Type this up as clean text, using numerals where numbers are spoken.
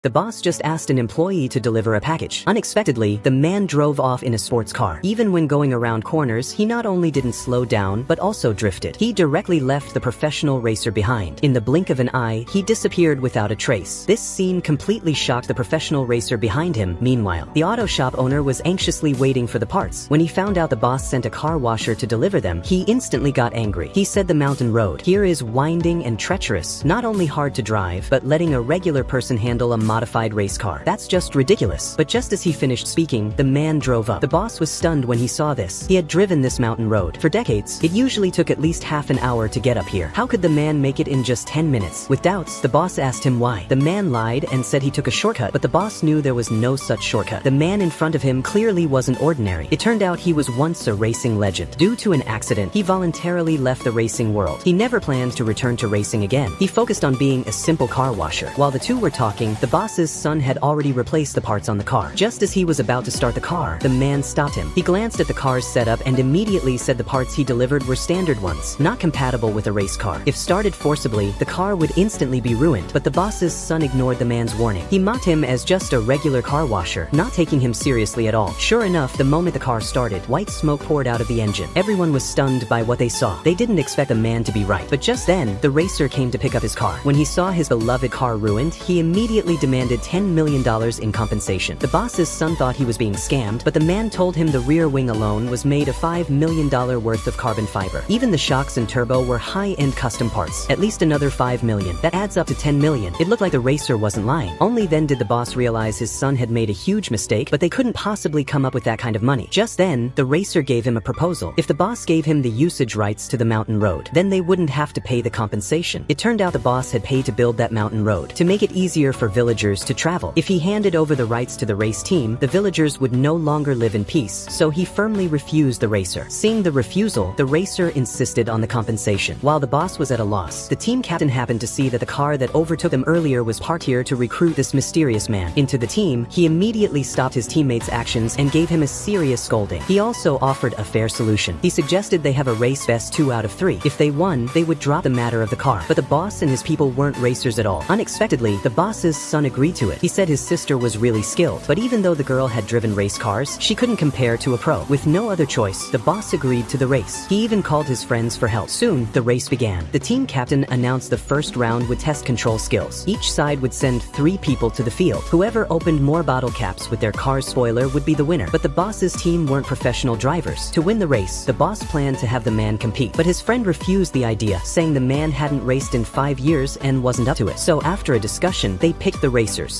The boss just asked an employee to deliver a package. Unexpectedly, the man drove off in a sports car. Even when going around corners, he not only didn't slow down, but also drifted. He directly left the professional racer behind. In the blink of an eye, he disappeared without a trace. This scene completely shocked the professional racer behind him. Meanwhile, the auto shop owner was anxiously waiting for the parts. When he found out the boss sent a car washer to deliver them, he instantly got angry. He said the mountain road here is winding and treacherous, not only hard to drive, but letting a regular person handle a modified race car. That's just ridiculous. But just as he finished speaking, the man drove up. The boss was stunned when he saw this. He had driven this mountain road for decades. It usually took at least half an hour to get up here. How could the man make it in just 10 minutes? With doubts, the boss asked him why. The man lied and said he took a shortcut, but the boss knew there was no such shortcut. The man in front of him clearly wasn't ordinary. It turned out he was once a racing legend. Due to an accident, he voluntarily left the racing world. He never planned to return to racing again. He focused on being a simple car washer. While the two were talking, the boss's son had already replaced the parts on the car. Just as he was about to start the car, the man stopped him. He glanced at the car's setup and immediately said the parts he delivered were standard ones, not compatible with a race car. If started forcibly, the car would instantly be ruined, but the boss's son ignored the man's warning. He mocked him as just a regular car washer, not taking him seriously at all. Sure enough, the moment the car started, white smoke poured out of the engine. Everyone was stunned by what they saw. They didn't expect the man to be right. But just then, the racer came to pick up his car. When he saw his beloved car ruined, he immediately demanded $10 million in compensation. The boss's son thought he was being scammed, but the man told him the rear wing alone was made of $5 million worth of carbon fiber. Even the shocks and turbo were high-end custom parts. At least another $5 million. That adds up to $10 million. It looked like the racer wasn't lying. Only then did the boss realize his son had made a huge mistake, but they couldn't possibly come up with that kind of money. Just then, the racer gave him a proposal. If the boss gave him the usage rights to the mountain road, then they wouldn't have to pay the compensation. It turned out the boss had paid to build that mountain road to make it easier for villagers to travel. If he handed over the rights to the race team, the villagers would no longer live in peace, so he firmly refused the racer. Seeing the refusal, the racer insisted on the compensation. While the boss was at a loss, the team captain happened to see that the car that overtook them earlier was parked here to recruit this mysterious man into the team. He immediately stopped his teammates' actions and gave him a serious scolding. He also offered a fair solution. He suggested they have a race best 2 out of 3. If they won, they would drop the matter of the car. But the boss and his people weren't racers at all. Unexpectedly, the boss's son agreed to it. He said his sister was really skilled, but even though the girl had driven race cars, she couldn't compare to a pro. With no other choice, the boss agreed to the race. He even called his friends for help. Soon, the race began. The team captain announced the first round would test control skills. Each side would send 3 people to the field. Whoever opened more bottle caps with their car's spoiler would be the winner. But the boss's team weren't professional drivers. To win the race, the boss planned to have the man compete, but his friend refused the idea, saying the man hadn't raced in 5 years and wasn't up to it. So after a discussion, they picked the racers.